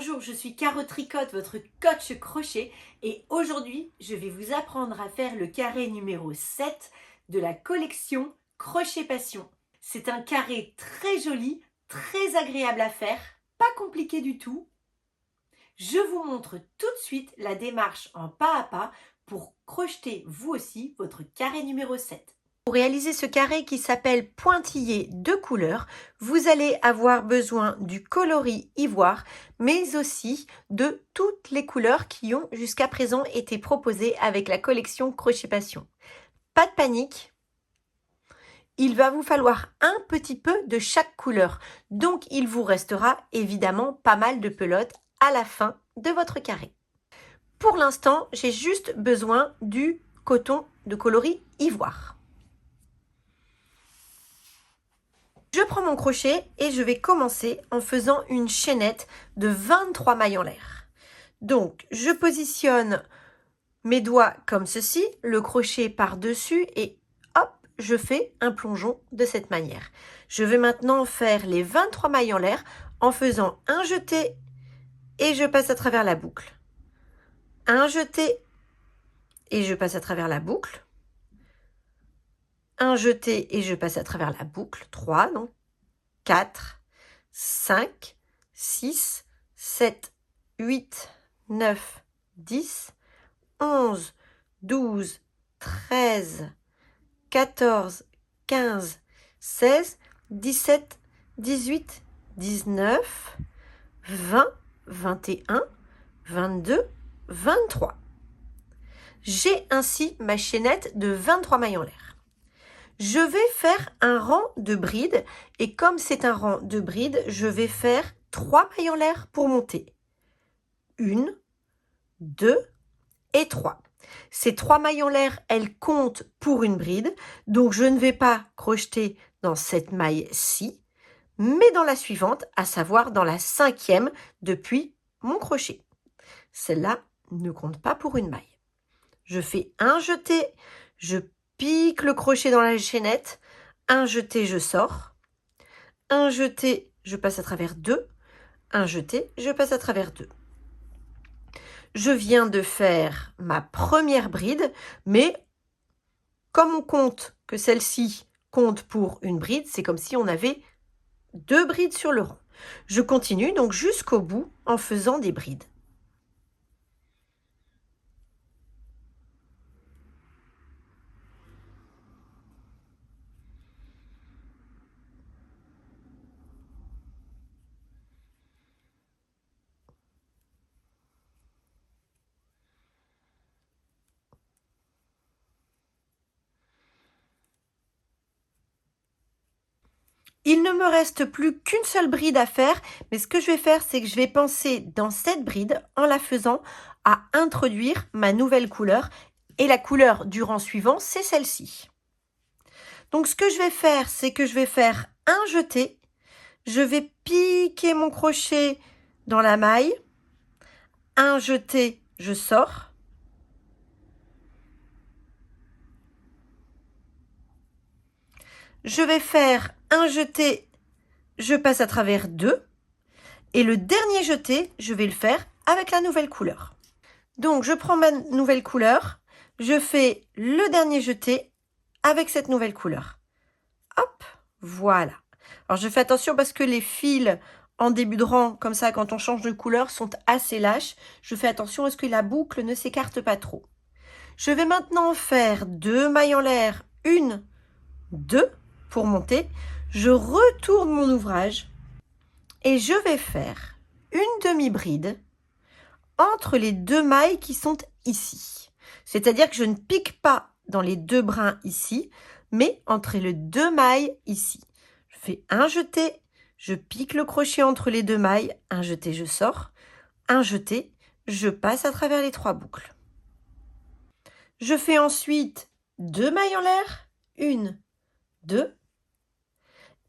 Bonjour, je suis Caro Tricotte, votre coach crochet et aujourd'hui, je vais vous apprendre à faire le carré numéro 7 de la collection Crochet Passion. C'est un carré très joli, très agréable à faire, pas compliqué du tout. Je vous montre tout de suite la démarche en pas à pas pour crocheter vous aussi votre carré numéro 7. Pour réaliser ce carré qui s'appelle pointillé de couleurs, vous allez avoir besoin du coloris ivoire, mais aussi de toutes les couleurs qui ont jusqu'à présent été proposées avec la collection Crochet Passion. Pas de panique, il va vous falloir un petit peu de chaque couleur, donc il vous restera évidemment pas mal de pelotes à la fin de votre carré. Pour l'instant, j'ai juste besoin du coton de coloris ivoire. Je prends mon crochet et je vais commencer en faisant une chaînette de 23 mailles en l'air. Donc, je positionne mes doigts comme ceci, le crochet par-dessus et hop, je fais un plongeon de cette manière. Je vais maintenant faire les 23 mailles en l'air en faisant un jeté et je passe à travers la boucle. Un jeté et je passe à travers la boucle. Un jeté et je passe à travers la boucle. 3, donc 4, 5, 6, 7, 8, 9, 10, 11, 12, 13, 14, 15, 16, 17, 18, 19, 20, 21, 22, 23. J'ai ainsi ma chaînette de 23 mailles en l'air. Je vais faire un rang de brides et comme c'est un rang de brides, je vais faire 3 mailles en l'air pour monter. 1, 2 et 3. Ces 3 mailles en l'air, elles comptent pour une bride, donc je ne vais pas crocheter dans cette maille-ci, mais dans la suivante, à savoir dans la 5e depuis mon crochet. Celle-là ne compte pas pour une maille. Je fais un jeté, je pique le crochet dans la chaînette, un jeté, je sors, un jeté, je passe à travers 2, un jeté, je passe à travers 2. Je viens de faire ma première bride, mais comme on compte que celle-ci compte pour une bride, c'est comme si on avait 2 brides sur le rang. Je continue donc jusqu'au bout en faisant des brides. Il ne me reste plus qu'une seule bride à faire, mais ce que je vais faire, c'est que je vais penser dans cette bride, en la faisant, à introduire ma nouvelle couleur. Et la couleur du rang suivant, c'est celle-ci. Donc ce que je vais faire, c'est que je vais faire un jeté. Je vais piquer mon crochet dans la maille. Un jeté, je sors. Je vais faire un jeté, je passe à travers 2. Et le dernier jeté, je vais le faire avec la nouvelle couleur. Donc, je prends ma nouvelle couleur, je fais le dernier jeté avec cette nouvelle couleur. Hop, voilà. Alors, je fais attention parce que les fils en début de rang, comme ça, quand on change de couleur, sont assez lâches. Je fais attention à ce que la boucle ne s'écarte pas trop. Je vais maintenant faire 2 mailles en l'air, 1, 2 pour monter. Je retourne mon ouvrage et je vais faire une demi-bride entre les 2 mailles qui sont ici. C'est-à-dire que je ne pique pas dans les 2 brins ici, mais entre les 2 mailles ici. Je fais un jeté, je pique le crochet entre les 2 mailles, un jeté, je sors, un jeté, je passe à travers les 3 boucles. Je fais ensuite 2 mailles en l'air, 1, 2,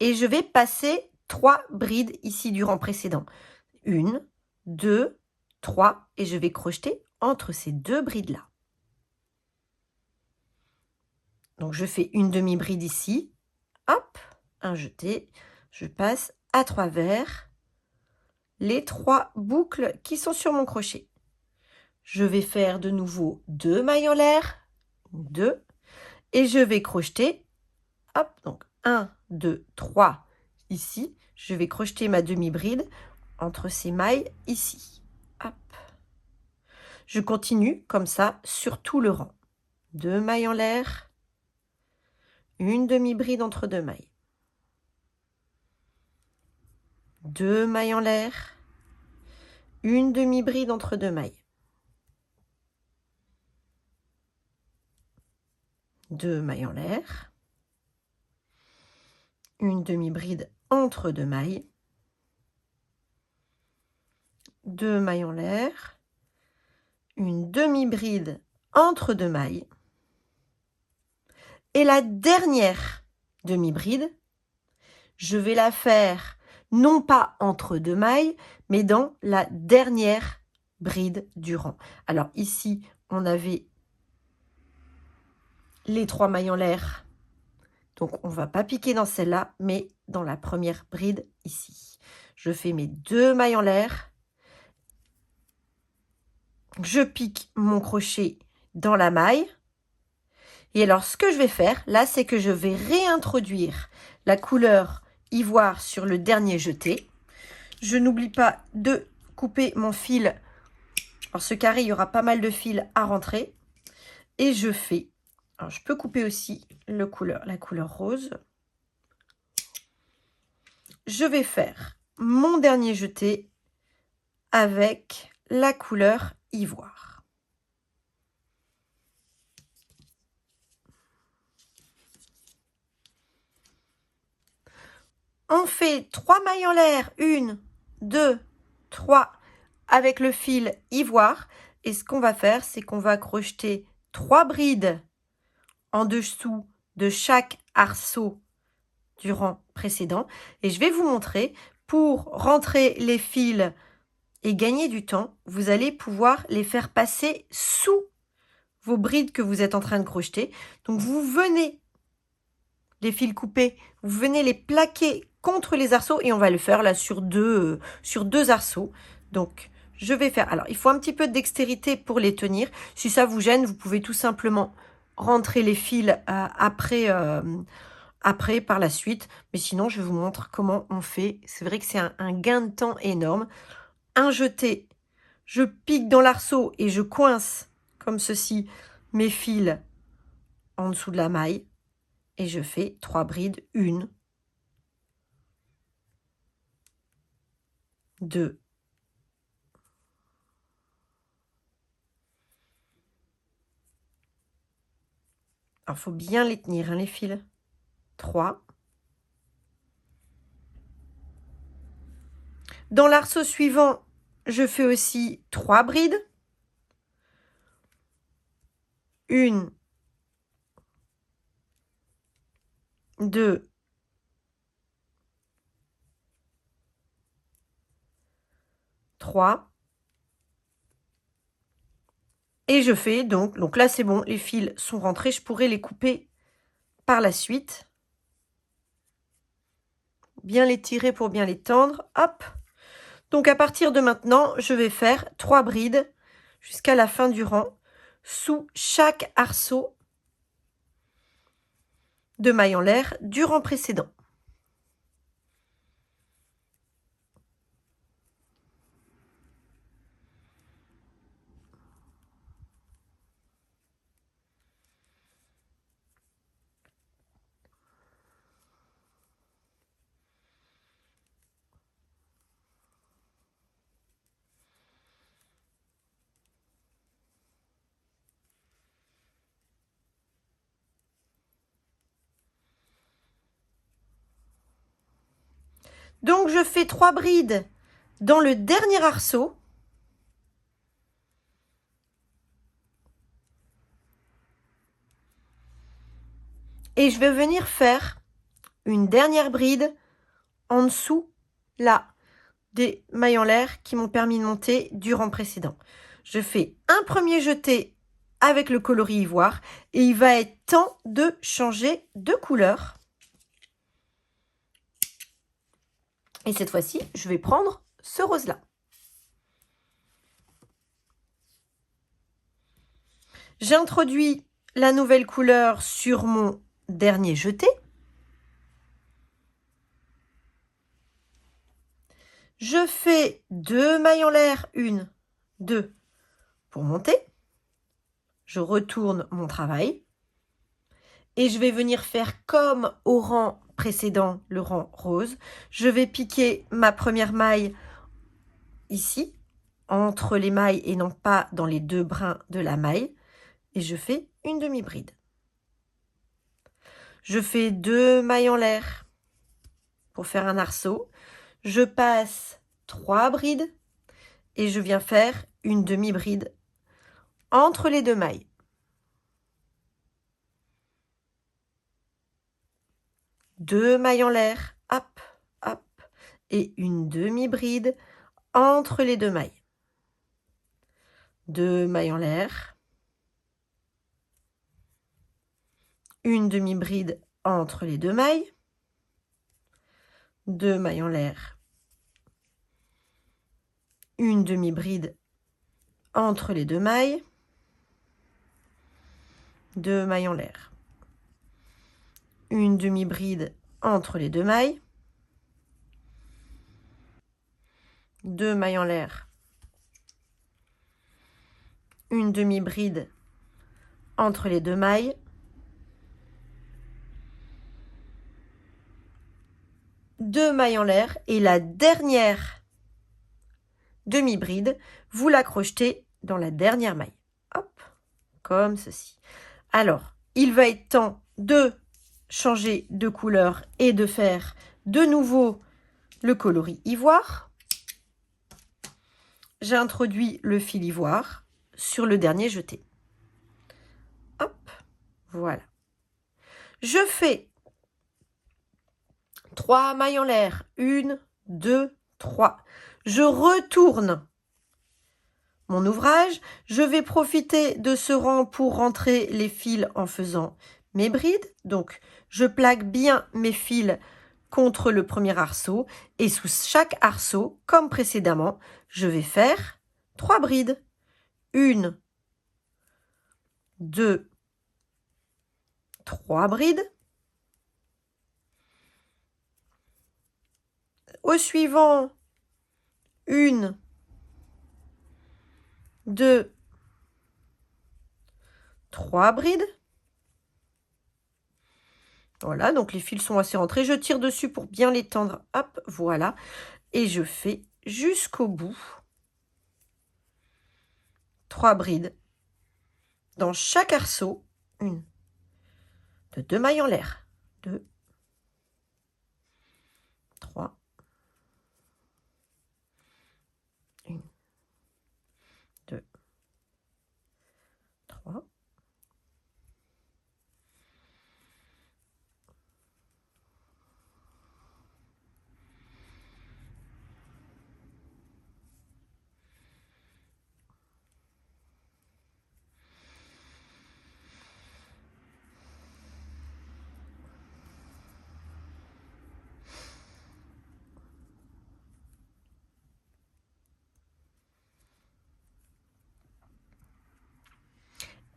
et je vais passer 3 brides ici du rang précédent. 1, 2, 3, et je vais crocheter entre ces 2 brides-là. Donc, je fais une demi-bride ici, hop, un jeté, je passe à travers les 3 boucles qui sont sur mon crochet. Je vais faire de nouveau 2 mailles en l'air, 2, et je vais crocheter, hop, donc 1, 2, 3 ici. Je vais crocheter ma demi-bride entre ces mailles ici. Hop. Je continue comme ça sur tout le rang. 2 mailles en l'air, une demi-bride entre 2 mailles. 2 mailles en l'air, une demi-bride entre 2 mailles. 2 mailles en l'air, une demi-bride entre 2 mailles, 2 mailles en l'air, une demi-bride entre 2 mailles, et la dernière demi-bride, je vais la faire non pas entre 2 mailles, mais dans la dernière bride du rang. Alors ici, on avait les 3 mailles en l'air, donc on ne va pas piquer dans celle-là, mais dans la première bride ici. Je fais mes 2 mailles en l'air, je pique mon crochet dans la maille, et alors ce que je vais faire là, c'est que je vais réintroduire la couleur ivoire sur le dernier jeté. Je n'oublie pas de couper mon fil. Alors ce carré, il y aura pas mal de fils à rentrer, et je fais, alors je peux couper aussi la couleur rose. Je vais faire mon dernier jeté avec la couleur ivoire. On fait 3 mailles en l'air, 1, 2, 3, avec le fil ivoire. Et ce qu'on va faire, c'est qu'on va crocheter 3 brides en dessous de chaque arceau du rang précédent. Et je vais vous montrer, pour rentrer les fils et gagner du temps, vous allez pouvoir les faire passer sous vos brides que vous êtes en train de crocheter. Donc vous venez, les fils coupés, vous venez les plaquer contre les arceaux, et on va le faire là sur deux arceaux. Donc je vais faire, alors il faut un petit peu de dextérité pour les tenir. Si ça vous gêne, vous pouvez tout simplement rentrer les fils après par la suite, mais sinon je vous montre comment on fait. C'est vrai que c'est un gain de temps énorme. Un jeté, je pique dans l'arceau et je coince comme ceci mes fils en dessous de la maille, et je fais 3 brides, 1, 2, 3. Alors faut bien les tenir, hein, les fils. 3. Dans l'arceau suivant, je fais aussi 3 brides. 1, 2, 3. Et je fais donc là c'est bon, les fils sont rentrés, je pourrais les couper par la suite. Bien les tirer pour bien les tendre, hop. Donc à partir de maintenant, je vais faire 3 brides jusqu'à la fin du rang, sous chaque arceau de mailles en l'air du rang précédent. Donc je fais 3 brides dans le dernier arceau. Et je vais venir faire une dernière bride en dessous là des mailles en l'air qui m'ont permis de monter du rang précédent. Je fais un premier jeté avec le coloris ivoire, et il va être temps de changer de couleur. Et cette fois-ci, je vais prendre ce rose-là. J'introduis la nouvelle couleur sur mon dernier jeté. Je fais 2 mailles en l'air, 1, 2, pour monter. Je retourne mon travail. Et je vais venir faire comme au rang précédent, le rang rose. Je vais piquer ma première maille ici, entre les mailles et non pas dans les 2 brins de la maille. Et je fais une demi-bride. Je fais 2 mailles en l'air pour faire un arceau. Je passe 3 brides et je viens faire une demi-bride entre les 2 mailles. Deux mailles en l'air, hop, hop, et une demi-bride entre les 2 mailles. 2 mailles en l'air, une demi-bride entre les 2 mailles, 2 mailles en l'air, une demi-bride entre les 2 mailles, 2 mailles en l'air, une demi-bride entre les 2 mailles, 2 mailles en l'air, une demi-bride entre les 2 mailles, 2 mailles en l'air et la dernière demi-bride, vous la crochetez dans la dernière maille. Hop, comme ceci. Alors, il va être temps de changer de couleur et de faire de nouveau le coloris ivoire. J'introduis le fil ivoire sur le dernier jeté. Hop, voilà. Je fais 3 mailles en l'air. 1, 2, 3. Je retourne mon ouvrage. Je vais profiter de ce rang pour rentrer les fils en faisant mes brides. Donc, je plaque bien mes fils contre le premier arceau. Et sous chaque arceau, comme précédemment, je vais faire 3 brides. 1, 2, 3 brides. Au suivant, 1, 2, 3 brides. Voilà, donc les fils sont assez rentrés. Je tire dessus pour bien les tendre. Hop, voilà. Et je fais jusqu'au bout 3 brides dans chaque arceau. 1, 2 mailles en l'air. 2, 3, 1, 2, 3.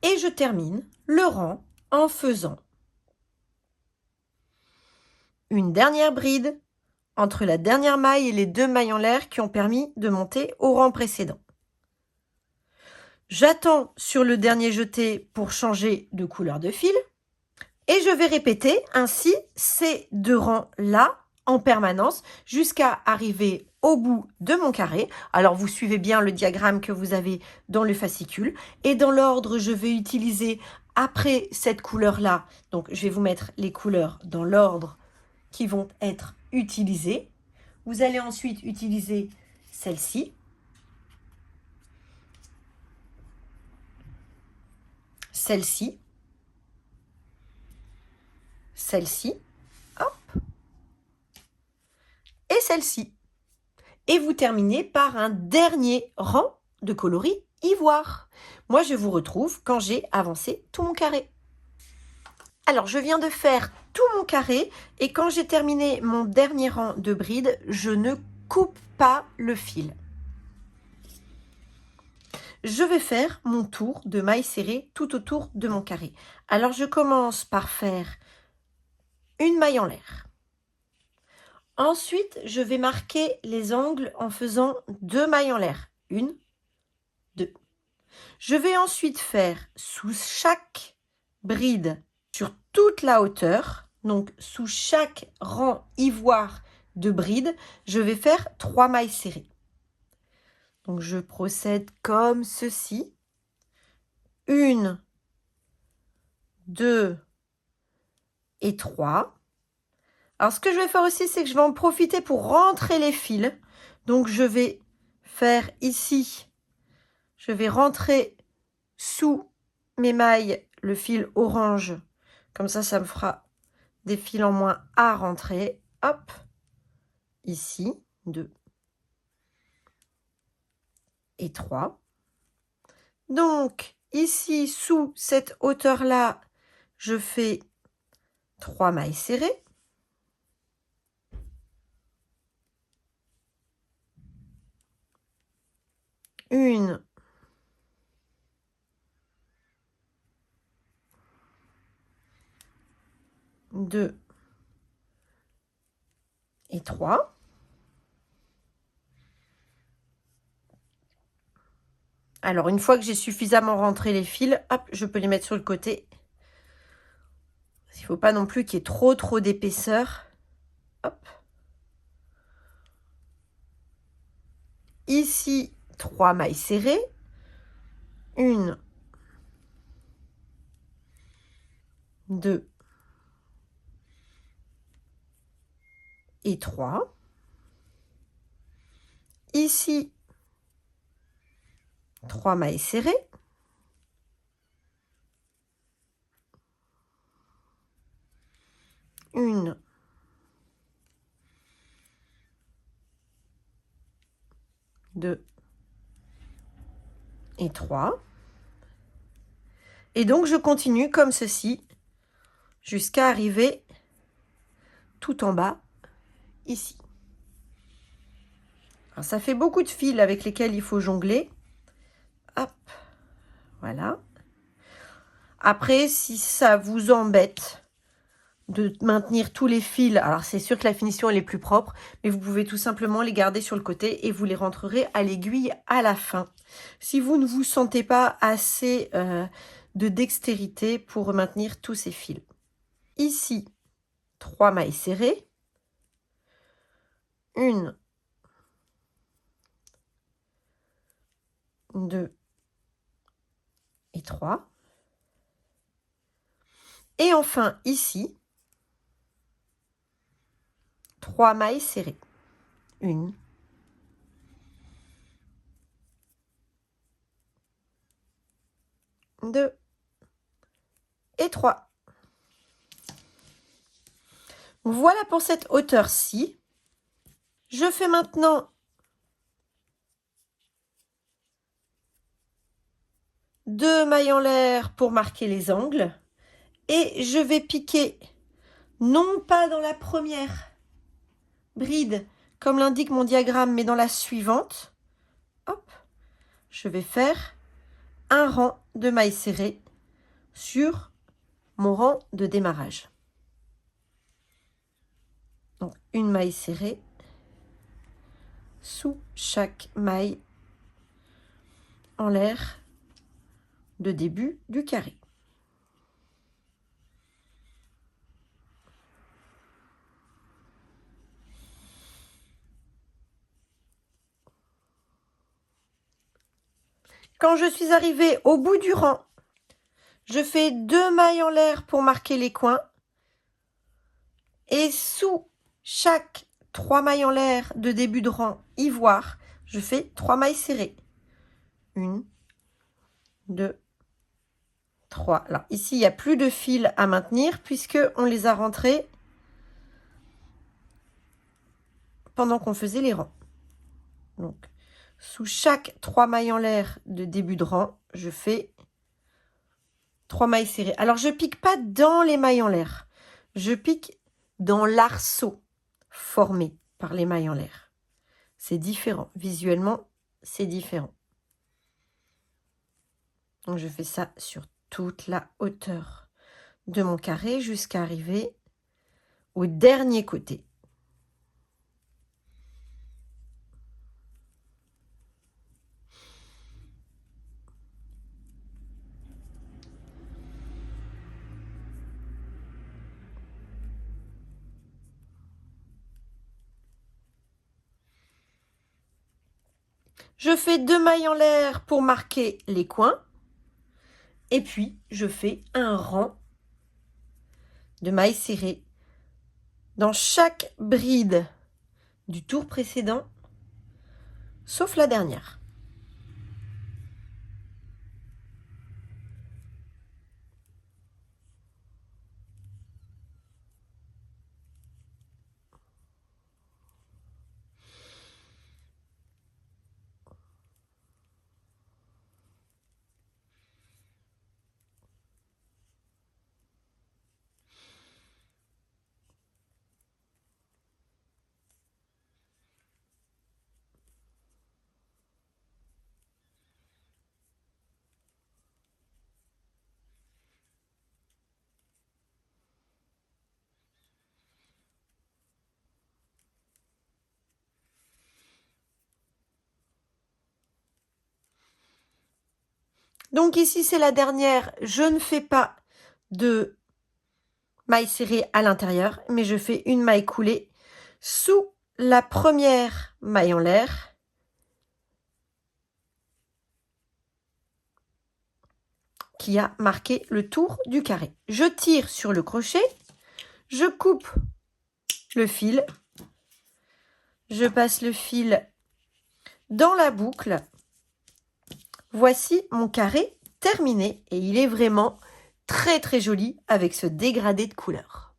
Et je termine le rang en faisant une dernière bride entre la dernière maille et les 2 mailles en l'air qui ont permis de monter au rang précédent. J'attends sur le dernier jeté pour changer de couleur de fil et je vais répéter ainsi ces 2 rangs-là en permanence jusqu'à arriver au bout de mon carré. Alors, vous suivez bien le diagramme que vous avez dans le fascicule. Et dans l'ordre, je vais utiliser après cette couleur-là. Donc, je vais vous mettre les couleurs dans l'ordre qui vont être utilisées. Vous allez ensuite utiliser celle-ci. Celle-ci. Celle-ci. Hop. Et celle-ci. Et vous terminez par un dernier rang de coloris ivoire. Moi, je vous retrouve quand j'ai avancé tout mon carré. Alors, je viens de faire tout mon carré et quand j'ai terminé mon dernier rang de brides, je ne coupe pas le fil. Je vais faire mon tour de mailles serrées tout autour de mon carré. Alors je commence par faire une maille en l'air. Ensuite, je vais marquer les angles en faisant 2 mailles en l'air. 1, 2. Je vais ensuite faire sous chaque bride sur toute la hauteur, donc sous chaque rang ivoire de bride, je vais faire 3 mailles serrées. Donc je procède comme ceci. 1, 2 et 3. Alors ce que je vais faire aussi, c'est que je vais en profiter pour rentrer les fils. Donc je vais faire ici, je vais rentrer sous mes mailles le fil orange. Comme ça me fera des fils en moins à rentrer. Hop, ici, 2 et 3. Donc ici, sous cette hauteur-là, je fais 3 mailles serrées. 1, 2 et 3. Alors, une fois que j'ai suffisamment rentré les fils, hop, je peux les mettre sur le côté. Il ne faut pas non plus qu'il y ait trop d'épaisseur. Hop. Ici, 3 mailles serrées. 1, 2 et 3. Ici, 3 mailles serrées. 1, 2 et 3. Et donc, je continue comme ceci jusqu'à arriver tout en bas, ici. Alors, ça fait beaucoup de fils avec lesquels il faut jongler. Hop, voilà. Après, si ça vous embête de maintenir tous les fils, alors c'est sûr que la finition elle est plus propre, mais vous pouvez tout simplement les garder sur le côté et vous les rentrerez à l'aiguille à la fin. Si vous ne vous sentez pas assez de dextérité pour maintenir tous ces fils. Ici, 3 mailles serrées. 1, 2 et 3. Et enfin, ici, 3 mailles serrées. 1, 2 et 3. Voilà pour cette hauteur-ci. Je fais maintenant 2 mailles en l'air pour marquer les angles. Et je vais piquer, non pas dans la première bride, comme l'indique mon diagramme, mais dans la suivante. Hop, je vais faire un rang de mailles serrées sur mon rang de démarrage. Donc, une maille serrée sous chaque maille en l'air de début du carré. Quand je suis arrivée au bout du rang, je fais 2 mailles en l'air pour marquer les coins. Et sous chaque 3 mailles en l'air de début de rang ivoire, je fais 3 mailles serrées. 1, 2, 3. Alors ici, il n'y a plus de fils à maintenir puisque on les a rentrés pendant qu'on faisait les rangs. Donc, sous chaque 3 mailles en l'air de début de rang, je fais 3 mailles serrées. Alors, je pique pas dans les mailles en l'air. Je pique dans l'arceau formé par les mailles en l'air. C'est différent. Visuellement, c'est différent. Donc, je fais ça sur toute la hauteur de mon carré jusqu'à arriver au dernier côté. Je fais 2 mailles en l'air pour marquer les coins. Et puis, je fais un rang de mailles serrées dans chaque bride du tour précédent, sauf la dernière. Donc ici, c'est la dernière. Je ne fais pas de maille serrée à l'intérieur, mais je fais une maille coulée sous la première maille en l'air. Qui a marqué le tour du carré. Je tire sur le crochet, je coupe le fil, je passe le fil dans la boucle. Voici mon carré terminé et il est vraiment très très joli avec ce dégradé de couleurs.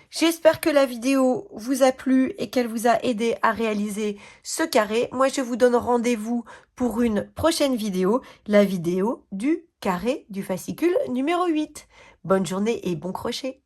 J'espère que la vidéo vous a plu et qu'elle vous a aidé à réaliser ce carré. Moi, je vous donne rendez-vous pour une prochaine vidéo, la vidéo du carré du fascicule numéro 8. Bonne journée et bon crochet!